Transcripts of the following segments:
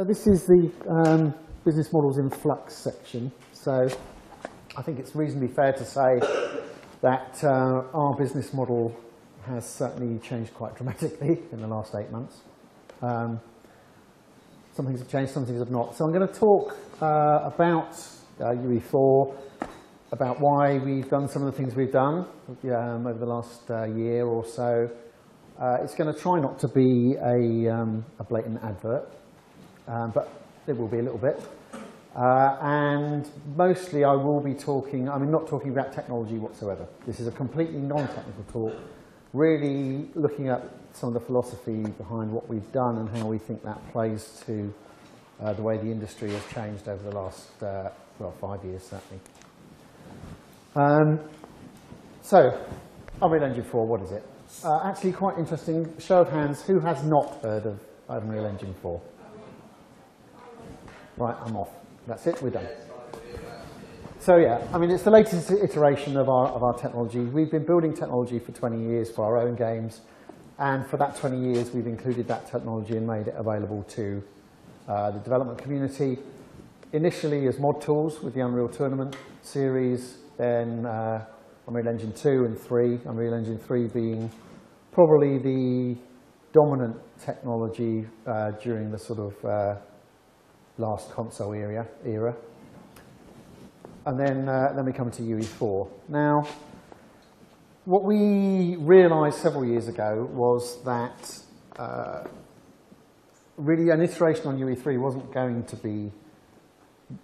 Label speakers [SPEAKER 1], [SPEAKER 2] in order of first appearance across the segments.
[SPEAKER 1] So this is the business models in Flux section. So I think it's reasonably fair to say that our business model has certainly changed quite dramatically in the last 8 months. Some things have changed, some things have not. So I'm going to talk about UE4, about why we've done some of the things we've done over the last year or so. It's going to try not to be a blatant advert, but it will be a little bit. And mostly I will be talking, not talking about technology whatsoever. This is a completely non-technical talk, really looking at some of the philosophy behind what we've done and how we think that plays to the way the industry has changed over the last, 5 years certainly. So, Unreal Engine 4, what is it? Actually quite interesting, show of hands, who has not heard of Unreal Engine 4? Right, I'm off. That's it, we're done. So yeah, it's the latest iteration of our technology. We've been building technology for 20 years for our own games, and for that 20 years we've included that technology and made it available to the development community. Initially as mod tools with the Unreal Tournament series, then Unreal Engine 2 and 3, Unreal Engine 3 being probably the dominant technology during the sort of last console era. And then we come to UE4. Now, what we realized several years ago was that really an iteration on UE3 wasn't going to be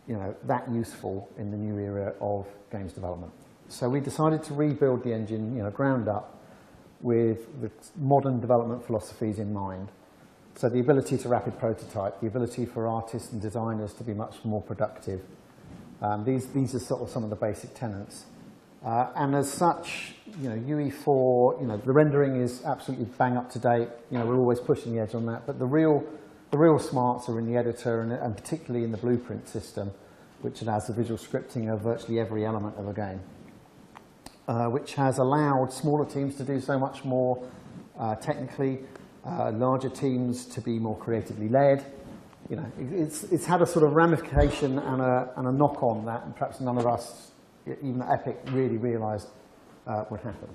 [SPEAKER 1] that useful in the new era of games development. So we decided to rebuild the engine, ground up, with the modern development philosophies in mind. So the ability to rapid prototype, the ability for artists and designers to be much more productive. These are sort of some of the basic tenets. And as such, UE4, the rendering is absolutely bang up to date. We're always pushing the edge on that. But the real smarts are in the editor and particularly in the blueprint system, which allows the visual scripting of virtually every element of a game, which has allowed smaller teams to do so much more technically, larger teams to be more creatively led. It's had a sort of ramification and a knock on that, and perhaps none of us, even at Epic, really realised would happen.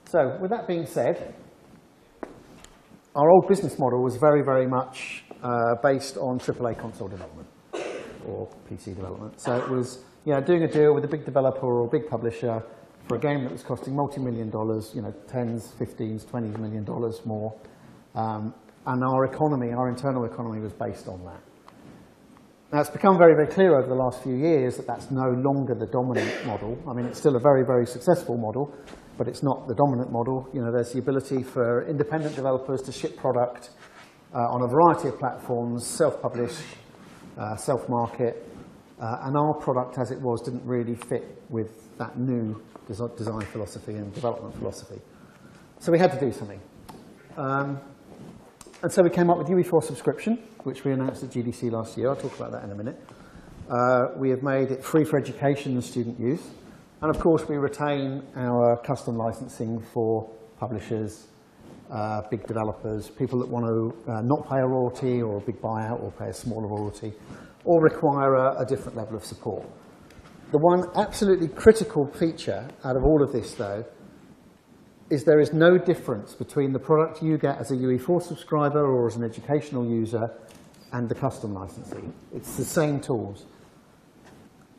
[SPEAKER 1] So, with that being said, our old business model was very, very much based on AAA console development or PC development. So it was, doing a deal with a big developer or a big publisher for a game that was costing multi-million dollars, tens, 15s, $20 million more. And our internal economy was based on that. Now it's become very, very clear over the last few years that that's no longer the dominant model. It's still a very, very successful model, but it's not the dominant model. There's the ability for independent developers to ship product on a variety of platforms, self-publish, self-market, and our product as it was didn't really fit with that new design philosophy and development philosophy. So we had to do something. And so we came up with UE4 subscription, which we announced at GDC last year. I'll talk about that in a minute. We have made it free for education and student use. And of course, we retain our custom licensing for publishers, big developers, people that want to not pay a royalty or a big buyout or pay a smaller royalty, or require a different level of support. The one absolutely critical feature out of all of this, though, is there is no difference between the product you get as a UE4 subscriber or as an educational user and the custom licensing. It's the same tools.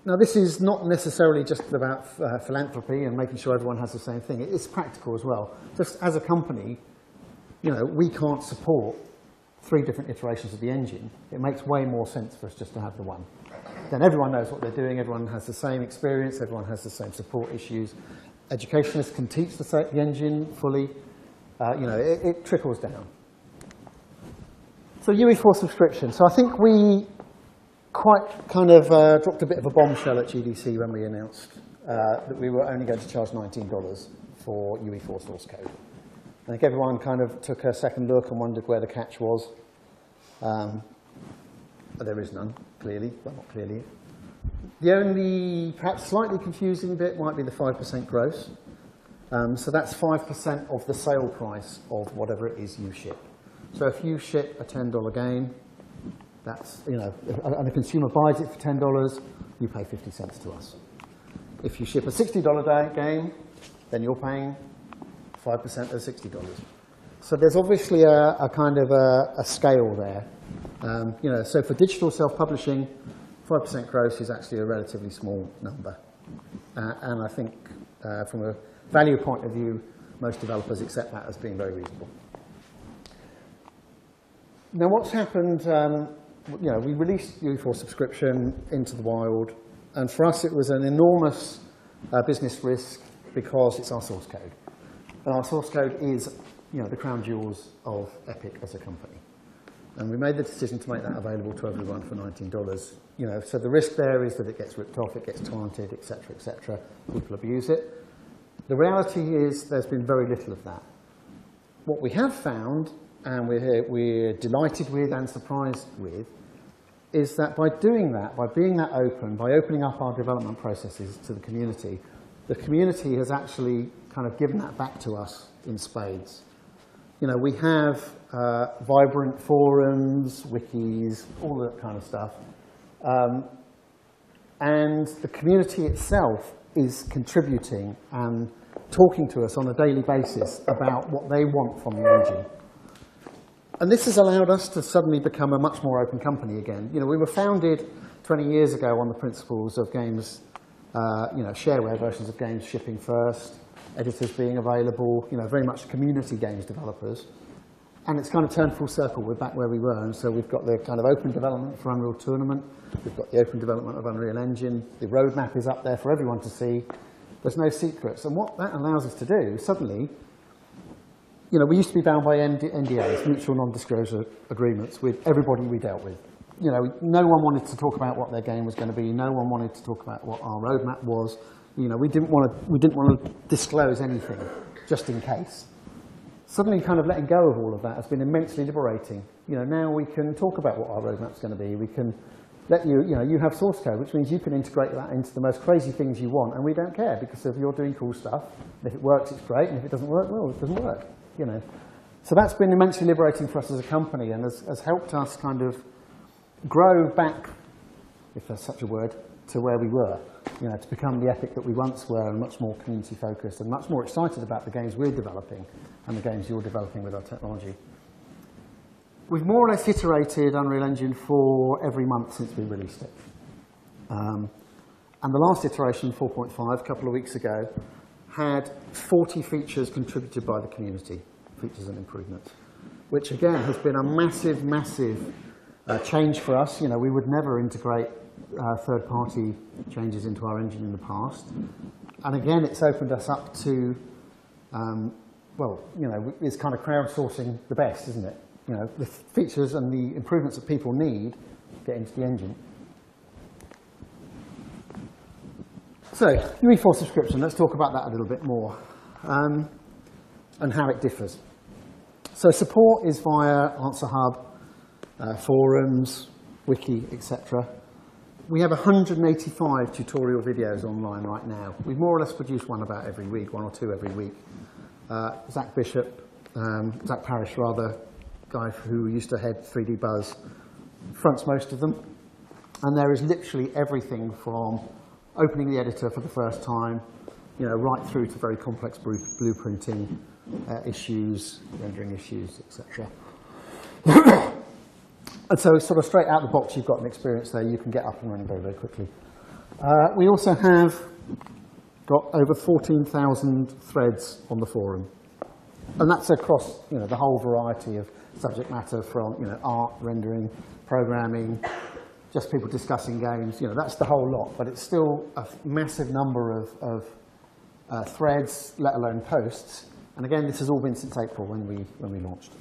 [SPEAKER 1] Now, this is not necessarily just about philanthropy and making sure everyone has the same thing. It's practical as well. Just as a company, we can't support 3 different iterations of the engine. It makes way more sense for us just to have the one. Then everyone knows what they're doing, everyone has the same experience, everyone has the same support issues. Educationists can teach the engine fully. It trickles down. So UE4 subscription. So I think we quite kind of dropped a bit of a bombshell at GDC when we announced that we were only going to charge $19 for UE4 source code. I think everyone kind of took a second look and wondered where the catch was. But there is none, clearly. Well, not clearly. The only perhaps slightly confusing bit might be the 5% gross. So that's 5% of the sale price of whatever it is you ship. So if you ship a $10 game, That's, and a consumer buys it for $10, you pay 50 cents to us. If you ship a $60 game, then you're paying 5% of $60. So there's obviously a kind of a scale there. So for digital self-publishing, 5% gross is actually a relatively small number. And I think from a value point of view, most developers accept that as being very reasonable. Now what's happened, we released UE4 subscription into the wild, and for us it was an enormous business risk because it's our source code. And our source code is the crown jewels of Epic as a company. And we made the decision to make that available to everyone for $19. So the risk there is that it gets ripped off, it gets taunted, etc., people abuse it. The reality is there's been very little of that. What we have found, and we're delighted with and surprised with, is that by doing that, by being that open, by opening up our development processes to the community has actually kind of given that back to us in spades. We have vibrant forums, wikis, all that kind of stuff. And the community itself is contributing and talking to us on a daily basis about what they want from the engine. And this has allowed us to suddenly become a much more open company again. We were founded 20 years ago on the principles of games, shareware versions of games shipping first, editors being available, very much community games developers. And it's kind of turned full circle. We're back where we were. And so we've got the kind of open development for Unreal Tournament. We've got the open development of Unreal Engine. The roadmap is up there for everyone to see. There's no secrets. And what that allows us to do, suddenly, we used to be bound by NDAs, mutual non-disclosure agreements, with everybody we dealt with. No one wanted to talk about what their game was going to be. No one wanted to talk about what our roadmap was. We didn't want to disclose anything, just in case. Suddenly, kind of letting go of all of that has been immensely liberating. Now we can talk about what our roadmap's going to be. We can let you have source code, which means you can integrate that into the most crazy things you want, and we don't care because if you're doing cool stuff, if it works, it's great, and if it doesn't work, well, it doesn't work. So that's been immensely liberating for us as a company, and has helped us kind of grow back, if there's such a word, to where we were. To become the Epic that we once were, and much more community focused, and much more excited about the games we're developing and the games you're developing with our technology. We've more or less iterated Unreal Engine for every month since we released it. And the last iteration, 4.5, a couple of weeks ago, had 40 features contributed by the community, features and improvements, which again has been a massive, massive change for us. We would never integrate third-party changes into our engine in the past. And again, it's opened us up to, it's kind of crowdsourcing the best, isn't it? The features and the improvements that people need get into the engine. So, UE4 subscription, let's talk about that a little bit more, and how it differs. So support is via Answer Hub, forums, wiki, etc. We have 185 tutorial videos online right now. We more or less produce one about every week, one or two every week. Zach Parrish, guy who used to head 3D Buzz, fronts most of them. And there is literally everything from opening the editor for the first time, right through to very complex blueprinting issues, rendering issues, etc. And so sort of straight out the box, you've got an experience there. You can get up and running very, very quickly. We also have got over 14,000 threads on the forum. And that's across the whole variety of subject matter from art, rendering, programming, just people discussing games. That's the whole lot. But it's still a massive number of threads, let alone posts. And again, this has all been since April when we launched.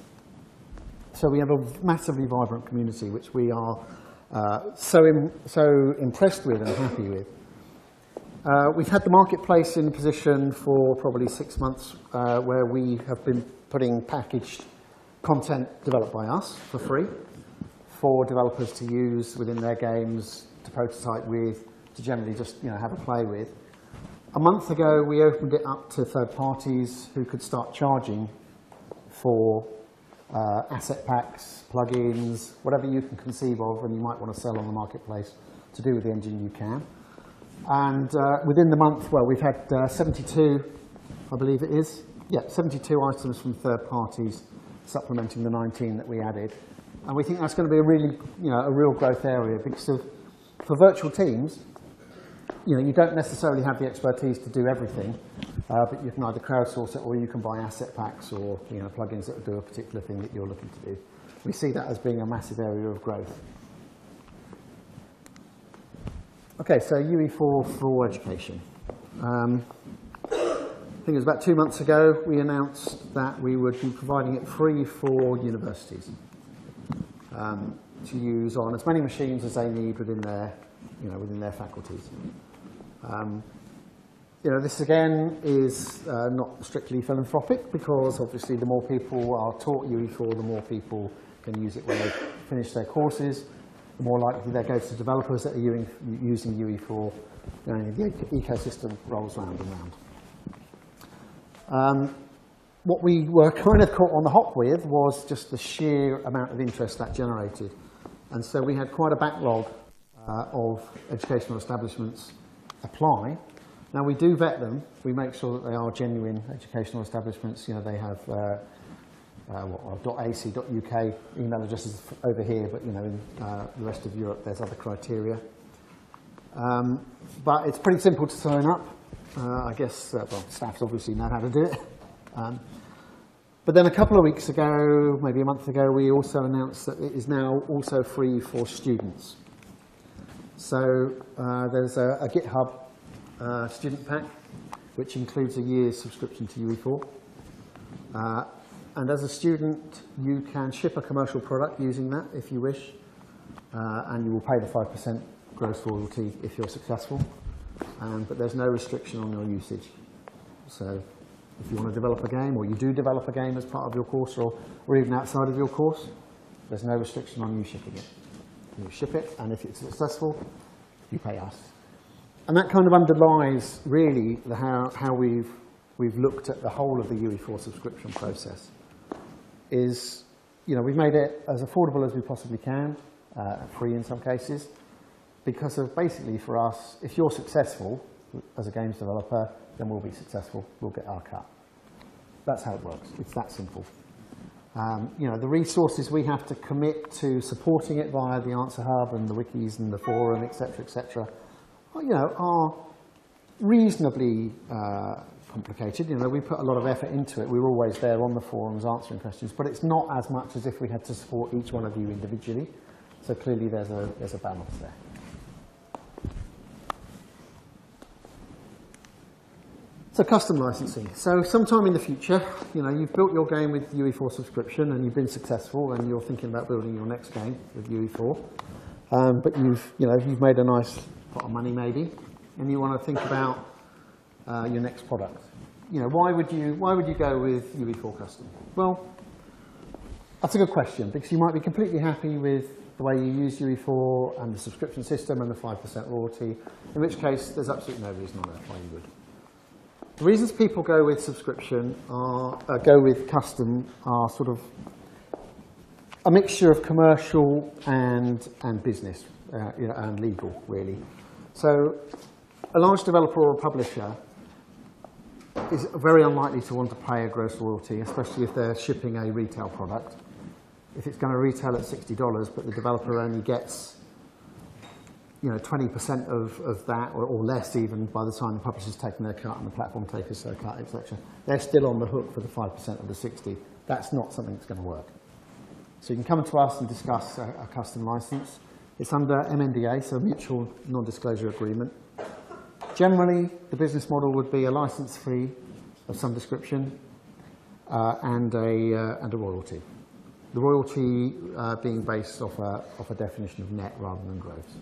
[SPEAKER 1] So we have a massively vibrant community, which we are so impressed with and happy with. We've had the marketplace in position for probably 6 months, where we have been putting packaged content developed by us for free for developers to use within their games, to prototype with, to generally just have a play with. A month ago, we opened it up to third parties who could start charging for asset packs, plugins, whatever you can conceive of and you might want to sell on the marketplace to do with the engine, you can. And within the month, well, we've had 72, I believe it is. Yeah, 72 items from third parties supplementing the 19 that we added. And we think that's going to be a really, a real growth area because for virtual teams, you don't necessarily have the expertise to do everything, but you can either crowdsource it or you can buy asset packs or plugins that will do a particular thing that you're looking to do. We see that as being a massive area of growth. Okay, so UE4 for education. I think it was about 2 months ago we announced that we would be providing it free for universities to use on as many machines as they need within their faculties. This again is not strictly philanthropic because obviously the more people are taught UE4, the more people can use it when they finish their courses. The more likely they go to developers that are using UE4, the ecosystem rolls round and round. What we were kind of caught on the hop with was just the sheer amount of interest that generated. And so we had quite a backlog of educational establishments apply. Now we do vet them. We make sure that they are genuine educational establishments. They have .ac.uk email addresses over here, but in the rest of Europe there's other criteria. But it's pretty simple to sign up. I guess staffs obviously know how to do it. But then a couple of weeks ago, maybe a month ago, we also announced that it is now also free for students. So there's a GitHub student pack, which includes a year's subscription to UE4. And as a student, you can ship a commercial product using that if you wish, and you will pay the 5% gross royalty if you're successful. But there's no restriction on your usage. So if you want to develop a game, or you do develop a game as part of your course, or even outside of your course, there's no restriction on you shipping it. You ship it, and if it's successful, you pay us. And that kind of underlies really how we've looked at the whole of the UE4 subscription process. We've made it as affordable as we possibly can, free in some cases, because of basically for us, if you're successful as a games developer, then we'll be successful, we'll get our cut. That's how it works, it's that simple. The resources we have to commit to supporting it via the Answer Hub and the wikis and the forum, etc., are reasonably complicated. We put a lot of effort into it. We're always there on the forums answering questions, but it's not as much as if we had to support each one of you individually. So clearly there's a balance there. So custom licensing. So sometime in the future, you've built your game with UE4 subscription and you've been successful and you're thinking about building your next game with UE4. But you've made a nice pot of money maybe, and you want to think about your next product. Why would you go with UE4 Custom? Well, that's a good question because you might be completely happy with the way you use UE4 and the subscription system and the 5% royalty, in which case there's absolutely no reason on earth why you would. The reasons people go with subscription go with custom are sort of a mixture of commercial and business and legal, really. So a large developer or a publisher is very unlikely to want to pay a gross royalty, especially if they're shipping a retail product. If it's going to retail at $60, but the developer only gets 20% of that, or less even, by the time the publisher's taken their cut and the platform takers their cut, etc. They're still on the hook for the 5% of the 60. That's not something that's going to work. So you can come to us and discuss a custom license. It's under MNDA, so Mutual Non-Disclosure Agreement. Generally, the business model would be a license fee of some description and a royalty. The royalty being based off a definition of net rather than gross.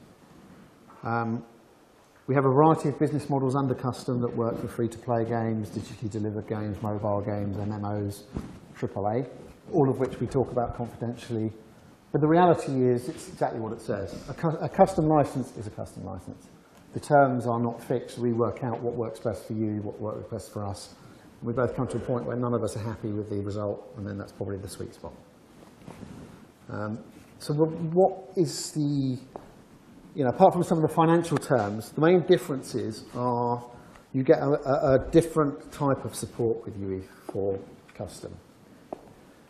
[SPEAKER 1] We have a variety of business models under custom that work for free-to-play games, digitally delivered games, mobile games, MMOs, AAA, all of which we talk about confidentially. But the reality is, it's exactly what it says. A custom license is a custom license. The terms are not fixed. We work out what works best for you, what works best for us. We both come to a point where none of us are happy with the result, and then that's probably the sweet spot. So what is the, apart from some of the financial terms, the main differences are you get a different type of support with UE4 Custom.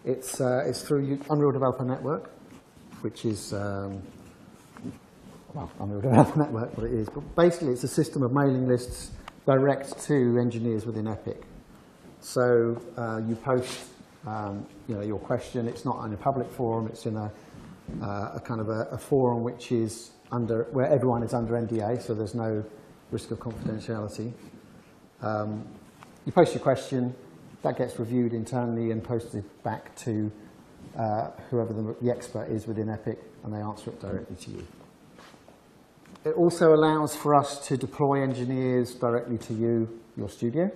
[SPEAKER 1] It's through Unreal Developer Network, which is, Unreal Developer Network, what it is, but basically it's a system of mailing lists direct to engineers within Epic. So you post your question. It's not in a public forum. It's in a kind of a forum which is where everyone is under NDA, so there's no risk of confidentiality. You post your question. That gets reviewed internally and posted back to whoever the expert is within Epic, and they answer it directly to you. It also allows for us to deploy engineers directly to you, your studio,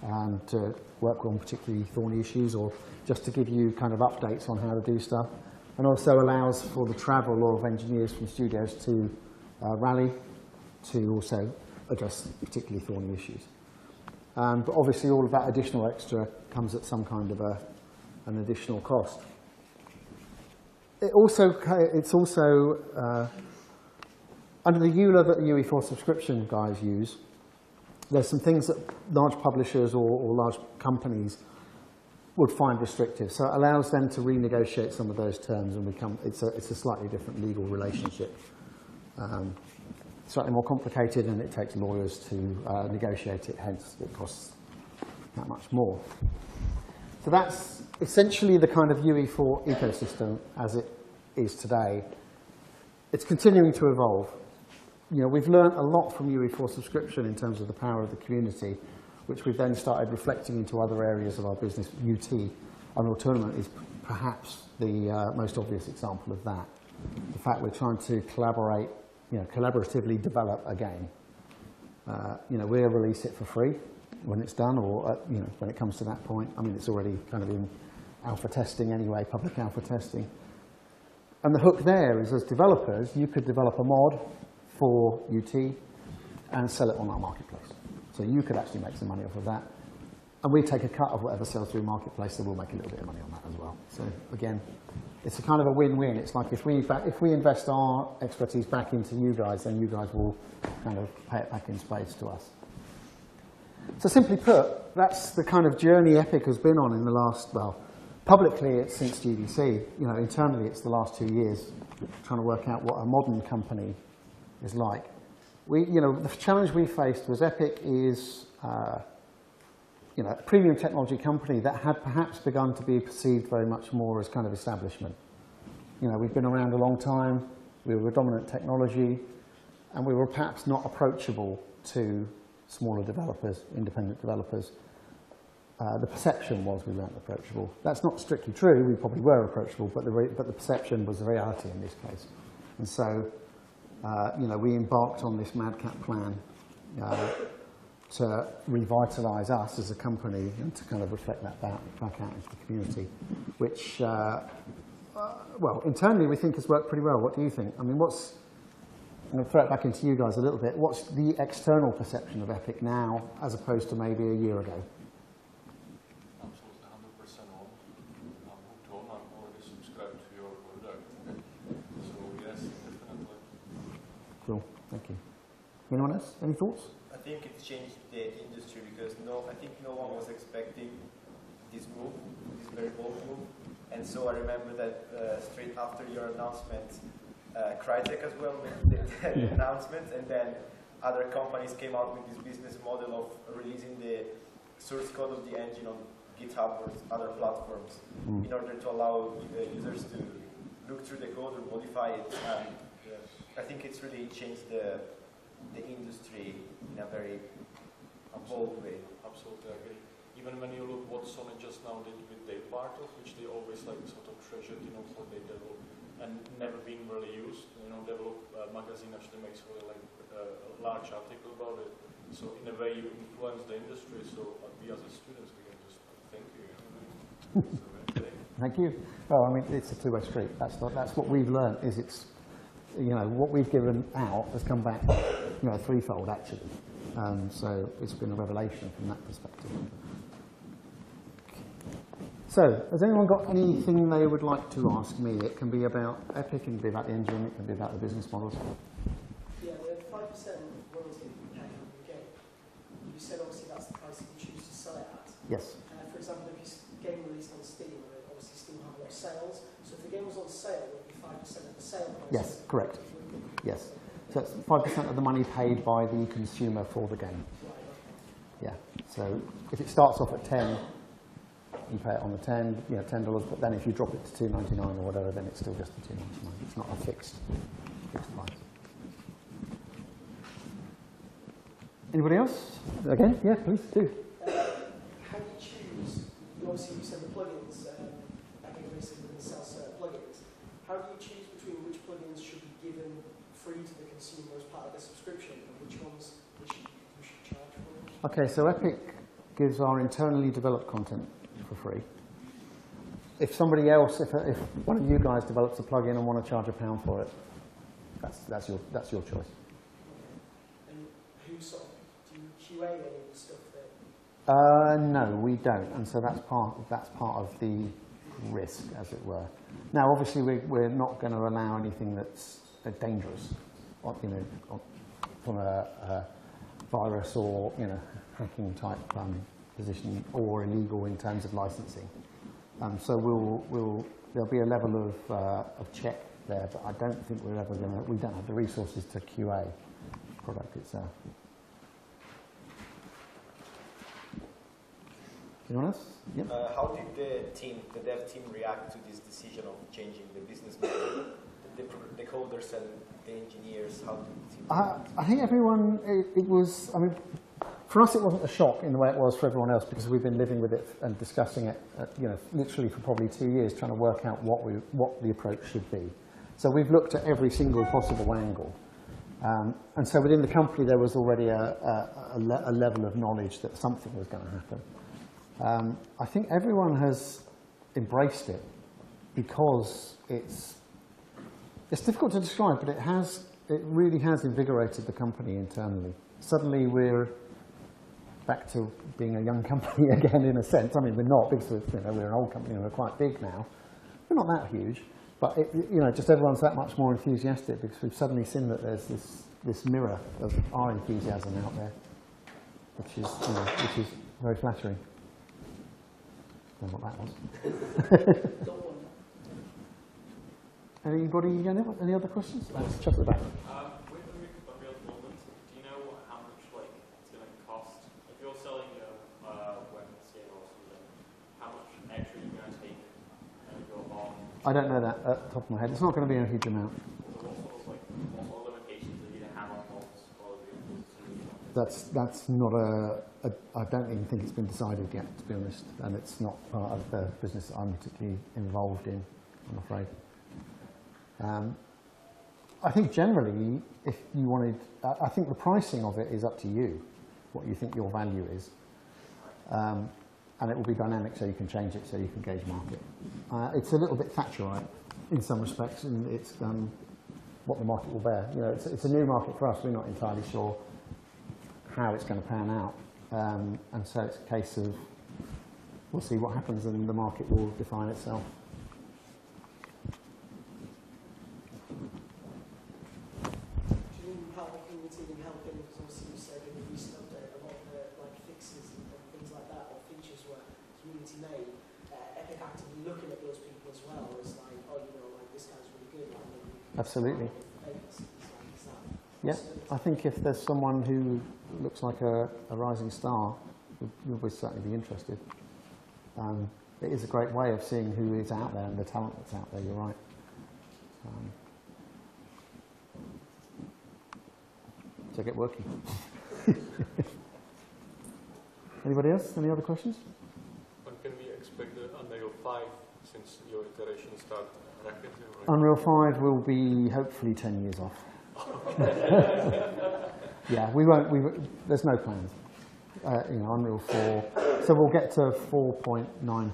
[SPEAKER 1] and to work on particularly thorny issues, or just to give you kind of updates on how to do stuff. And also allows for the travel of engineers from studios to Raleigh to also address particularly thorny issues. But obviously all of that additional extra comes at some kind of an additional cost. It's also under the EULA that the UE4 subscription guys use, there's some things that large publishers or large companies would find restrictive. So it allows them to renegotiate some of those terms, and it's a slightly different legal relationship. Slightly more complicated, and it takes lawyers to negotiate it, hence it costs that much more. So that's essentially the kind of UE4 ecosystem as it is today. It's continuing to evolve. We've learned a lot from UE4 subscription in terms of the power of the community, which we've then started reflecting into other areas of our business. UT, Unreal Tournament, is perhaps the most obvious example of that. The fact we're trying to collaborate, collaboratively develop a game. We'll release it for free when it's done, or when it comes to that point. I mean, it's already kind of in alpha testing anyway, public alpha testing. And the hook there is, as developers, you could develop a mod for UT and sell it on our marketplace. So you could actually make some money off of that. And we take a cut of whatever sells through marketplace, so we'll make a little bit of money on that as well. So again, it's a kind of a win-win. It's like if we invest our expertise back into you guys, then you guys will kind of pay it back in spades to us. So simply put, that's the kind of journey Epic has been on in the last, publicly it's since GDC. Internally it's the last 2 years, trying to work out what a modern company is like. The challenge we faced was Epic is a premium technology company that had perhaps begun to be perceived very much more as kind of establishment. We've been around a long time, we were a dominant technology, and we were perhaps not approachable to smaller developers, independent developers. The perception was we weren't approachable. That's not strictly true, we probably were approachable, but the perception was the reality in this case. And so, we embarked on this madcap plan to revitalise us as a company and to kind of reflect that back out into the community, which, internally we think has worked pretty well. What do you think? I mean, I'm going to throw it back into you guys a little bit. What's the external perception of Epic now as opposed to maybe a year ago?
[SPEAKER 2] Absolutely 100% on. I'm hooked on. I'm already subscribed to your product. So yes, definitely.
[SPEAKER 1] Cool, thank you. Anyone else? Any thoughts?
[SPEAKER 3] I think it's changed the industry because I think no one was expecting this move, this very bold move. And so I remember that straight after your announcement, Crytek as well made the announcement, and then other companies came out with this business model of releasing the source code of the engine on GitHub or other platforms in order to allow users to look through the code or modify it. I think it's really changed the industry in a very bold way.
[SPEAKER 2] Absolutely agree. Even when you look what Sony just now did with their part of, which they always sort of treasured, for their develop and never been really used. Develop magazine actually makes really a large article about it. So in a way you influence the industry. So we as students we can just thank you.
[SPEAKER 1] Thank you. Well, I mean, it's a two-way street. That's what we've learned. Is it's what we've given out has come back threefold actually. So it's been a revelation from that perspective. So, has anyone got anything they would like to ask me? It can be about Epic, it can be about the engine, it can be about the business models.
[SPEAKER 4] Yeah, the 5% royalty that you pay on your game, you said obviously that's the price that you choose to sell it at.
[SPEAKER 1] Yes.
[SPEAKER 4] For example, if your game released on Steam, obviously Steam have a lot of sales, so if the game was on sale, it would be 5% of the sale price.
[SPEAKER 1] Yes, correct. Yes. So it's 5% of the money paid by the consumer for the game.
[SPEAKER 4] Right, okay.
[SPEAKER 1] Yeah. So if it starts off at 10, you pay it on the 10, you know, $10, but then if you drop it to $2.99 or whatever, then it's still just the $2.99. It's not a fixed price. Anybody else? Again? Yeah, please do.
[SPEAKER 4] How do you choose, obviously you said the plugins, I think basically within sales plugins, how do you choose between which plugins should be given free to the consumer as part of the subscription and which ones you should charge for?
[SPEAKER 1] Okay, so Epic gives our internally developed content for free. If somebody else, if one of you guys develops a plugin and want to charge £1 for it, that's your choice.
[SPEAKER 4] And who sort of, do you QA any of the stuff that?
[SPEAKER 1] No, we don't, and so that's part of the risk, as it were. Now, obviously, we're not going to allow anything that's dangerous, you know, from a virus or hacking type position, or illegal in terms of licensing. So there'll be a level of check there, but I don't think we don't have the resources to QA the product itself. Anyone else? Yep.
[SPEAKER 3] How did the dev team react to this decision of changing the business model? The coders and the engineers, how did the team react?
[SPEAKER 1] I think everyone, it was, I mean, for us it wasn't a shock in the way it was for everyone else, because we've been living with it and discussing it, literally for probably 2 years, trying to work out what the approach should be. So we've looked at every single possible angle. And so within the company there was already a level of knowledge that something was going to happen. I think everyone has embraced it because it's difficult to describe, but it really has invigorated the company internally. Suddenly we're back to being a young company again, in a sense. I mean, we're not, because we're an old company and we're quite big now. We're not that huge, but just everyone's that much more enthusiastic because we've suddenly seen that there's this mirror of our enthusiasm out there, which is very flattering. I don't know what that was. Anybody? Any other questions? Let's chuck it back.
[SPEAKER 5] With Unreal Development, do you know how much it's going to cost? If you're selling a web scale or something, how much extra are you going to take and go on?
[SPEAKER 1] I don't know that at the top of my head. It's not going to be a huge amount.
[SPEAKER 5] So what sort of limitations are you going to have on mods or the
[SPEAKER 1] That's not I don't even think it's been decided yet, to be honest, and it's not part of the business that I'm particularly involved in, I'm afraid. I think generally, if you wanted, I think the pricing of it is up to you, what you think your value is. And it will be dynamic, so you can change it, so you can gauge market. It's a little bit Thatcherite in some respects, and it's what the market will bear. It's a new market for us. We're not entirely sure how it's going to pan out. And so it's a case of, we'll see what happens and the market will define itself.
[SPEAKER 4] Do you need help with community and helping, because obviously you said in the recent update a lot of the fixes and things like that, or features were community made. Epic actively looking at those people as well as this guy's really good.
[SPEAKER 1] Absolutely. Yeah, I think if there's someone who looks like a rising star, we'll certainly be interested. It is a great way of seeing who is out there and the talent that's out there, you're right. So get working. Anybody else? Any other questions?
[SPEAKER 2] When can we expect the Unreal 5, since your iteration started rapidly? Right?
[SPEAKER 1] Unreal 5 will be hopefully 10 years off. Yeah, we won't. There's no plans. Unreal 4. So we'll get to 4.9.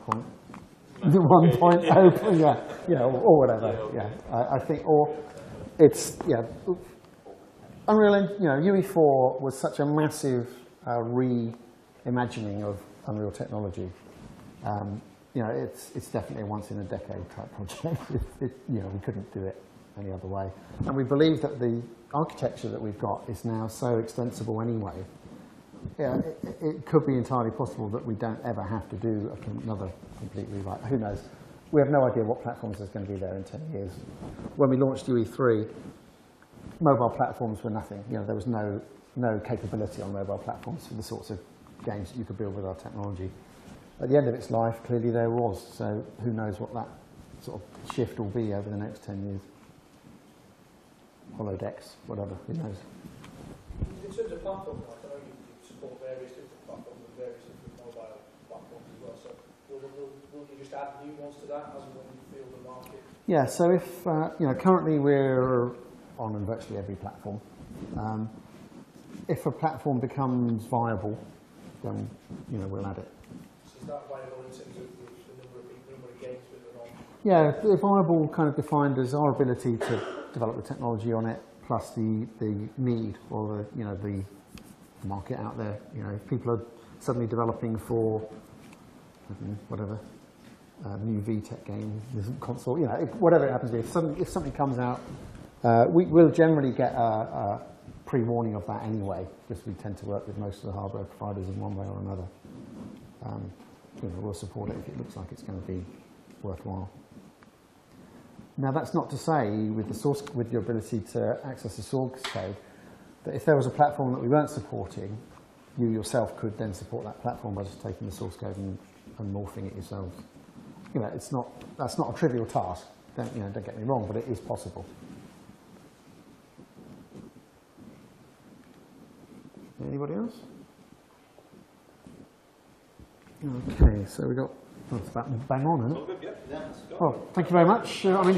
[SPEAKER 1] 1.0, or whatever. Yeah, I think, or it's Unreal. UE4 was such a massive reimagining of Unreal technology. you know, it's definitely a once in a decade type project. You know, we couldn't do it any other way. And we believe that the architecture that we've got is now so extensible anyway. Yeah, it could be entirely possible that we don't ever have to do another complete rewrite. Who knows? We have no idea what platforms there's going to be there in 10 years. When we launched UE3, mobile platforms were nothing. You know, there was no capability on mobile platforms for the sorts of games that you could build with our technology. At the end of its life, clearly there was. So who knows what that sort of shift will be over the next 10 years. Holodecks, whatever, who knows.
[SPEAKER 6] In terms of platform, like, I know you support various different platforms and various different mobile platforms as well. So will you just add new ones to that as and when you feel the market?
[SPEAKER 1] Yeah, so if, you know, currently we're on virtually every platform. If a platform becomes viable, then, you know, we'll add it.
[SPEAKER 6] So is that viable in terms of the number of people, number of games that are on?
[SPEAKER 1] Yeah, the viable kind of defined as our ability to develop the technology on it, plus the need or the, you know, the market out there. You know, if people are suddenly developing for, I don't know, whatever, new VTech game, console, you know, whatever it happens to be. If something comes out, we'll generally get a pre-warning of that anyway, because we tend to work with most of the hardware providers in one way or another. You know, we'll support it if it looks like it's going to be worthwhile. Now, that's not to say, with your ability to access the source code, that if there was a platform that we weren't supporting, you yourself could then support that platform by just taking the source code and morphing it yourselves. You know, that's not a trivial task. Don't get me wrong, but it is possible. Anybody else? Okay, so we got. That's about bang on, isn't it?
[SPEAKER 3] All good, yeah. Yeah, let's go.
[SPEAKER 1] Well, thank you very much. I mean,